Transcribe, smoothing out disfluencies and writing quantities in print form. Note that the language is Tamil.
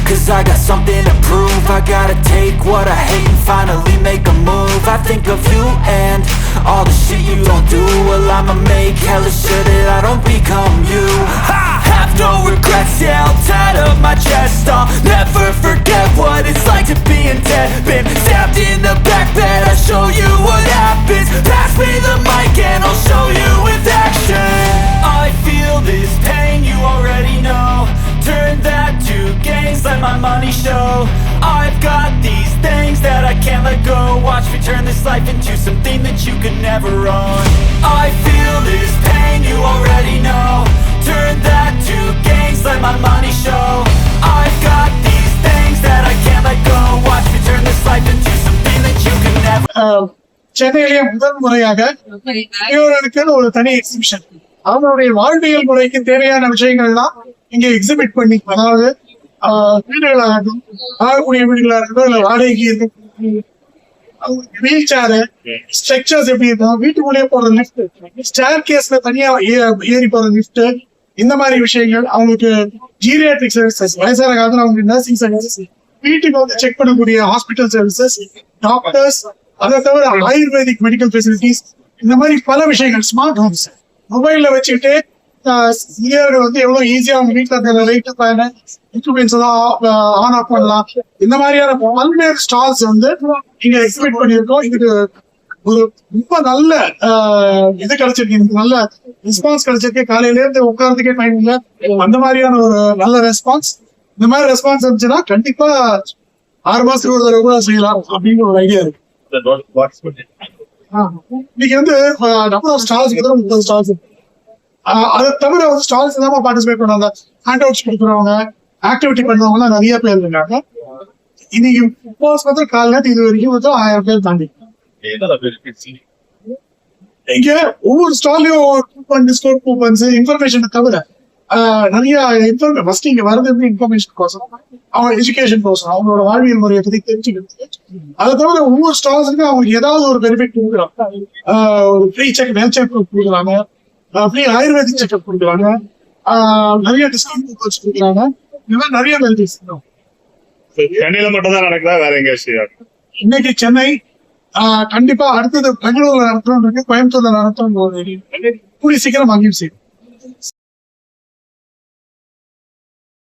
cause I got something to prove. I gotta take what I hate and finally make a move. I think of you and all the shit you don't do. Well, I'ma make hella sure that I don't become you. I have no regrets, yeah, I'll tie up my chest. I'll never forget what it's like to be in debt. Been stabbed in the back bed, I'll show you what happens. Pass me the mic and I'll show you with action. I feel this pain, you already know. Turn that to gains, let my money show. I've got these things that I can't let go. Watch me turn this life into something that you could never own. I feel this pain, you already know. Turn that to gains, let my money show. I've got these things that I can't let go. Watch me turn this life into something that you could never சென்னையிலேயே முதல் முறையாக இவர்களுக்கு ஒரு தனி எக்ஸிபிஷன், அவங்களுடைய வாழ்வியல் முறைக்கு தேவையான விஷயங்கள்லாம் இங்க எக்ஸிபிட் பண்ணி, அதாவது வீடுகளாகட்டும், ஆகக்கூடிய வீடுகளா இருக்கட்டும், இல்ல வாடகைக்கு இருக்கும் வீல் சேரு, ஸ்ட்ரக்சர்ஸ் எப்படி இருக்கும், வீட்டுக்குள்ளேயே போற லிஃப்ட், ஸ்டேர் கேஸ்ல தனியா ஏறி போற லிஃப்ட், இந்த மாதிரி விஷயங்கள், அவங்களுக்கு ஜீரியாட்ரிக் சர்வீசஸ், வயசான காலத்துல அவங்களுக்கு நர்சிங் சர்வீசஸ், வீட்டுக்கு வந்து செக் பண்ணக்கூடிய ஹாஸ்பிட்டல் சர்வீசஸ், டாக்டர்ஸ், அதை தவிர ஆயுர்வேதிக் மெடிக்கல் ஃபெசிலிட்டிஸ், இந்த மாதிரி பல விஷயங்கள். ஸ்மார்ட் ஹோம்ஸ், மொபைல்ல வச்சுக்கிட்டு இந்தியர்கள் வந்து எவ்வளவு ஈஸியா அவங்க வீட்டுல இருக்கிற லைட் ஃபேன் எக்யூப்மெண்ட்ஸ் எல்லாம் ஆன் ஆஃப் பண்ணலாம். இந்த மாதிரியான பல்வேறு ஸ்டால்ஸ் வந்து இங்க எக்ஸிபிட் பண்ணியிருக்கோம். இதுக்கு ஒரு ரொம்ப நல்ல இது கிடைச்சிருக்கு, எனக்கு நல்ல ரெஸ்பான்ஸ் கிடைச்சிருக்கு. காலையில இருந்து உட்கார்றதுக்கே டைம் இல்லை, அந்த மாதிரியான ஒரு நல்ல ரெஸ்பான்ஸ். இந்த மாதிரி ரெஸ்பான்ஸ் இருந்துச்சுன்னா கண்டிப்பா 6 மாசத்துக்கு ஒரு தடவை கூட செய்யலாம் அப்படின்னு ஒரு ஐடியா இருக்கு. இன்னைக்கு வந்து நம்பர் ஆஃப் ஸ்டால்ஸ் 30 ஸ்டால்ஸ். அதை தவிர வந்து ஸ்டால்ஸ் இல்லாம பார்ட்டிசிபேட் பண்ணுவாங்க, ஹேண்ட் அவுட்ஸ் கொடுக்குறவங்க, ஆக்டிவிட்டி பண்ணுறவங்க எல்லாம் நிறைய பேர் இருக்காங்க. இன்னைக்கு வந்து காலையில இது வரைக்கும் வந்து 1000 பேர் தாண்டி. இங்க ஒவ்வொரு ஸ்டால்லையும் கூப்பன், டிஸ்கவுண்ட் கூப்பன்ஸ், இன்ஃபர்மேஷனை தவிர நிறைய ஃபர்ஸ்ட் இங்க வரது இன்ஃபர்மேஷன் கோசம், அவங்க எஜுகேஷன் கோசம், அவங்களோட வாழ்வியல் முறையை பத்தி தெரிஞ்சுக்கிறது. அதை தவிர ஒவ்வொரு ஸ்டால்ஸுக்கும் அவங்களுக்கு ஏதாவது ஒரு பெனிஃபிட் கொடுக்குறாங்க. ஒரு ஃப்ரீ செக், ஹெல்த் செக் கொடுக்குறாங்க, ஃப்ரீ ஆயுர்வேதிக் செக்அப் கொடுக்குறாங்க, நிறைய டிஸ்கவுண்ட் கூப்பன்ஸ் கொடுக்குறாங்க. இந்த மாதிரி நிறைய பெனிஃபிட்ஸ். சென்னையில மட்டும் தான் நடக்குதா, வேற எங்கேயாச்சும்? இன்னைக்கு சென்னை, கண்டிப்பா அடுத்தது பெங்களூர்ல நடத்தணும், கோயம்புத்தூர்ல நடத்தணும், கூடிய சீக்கிரம் அங்கேயும் செய்யும்.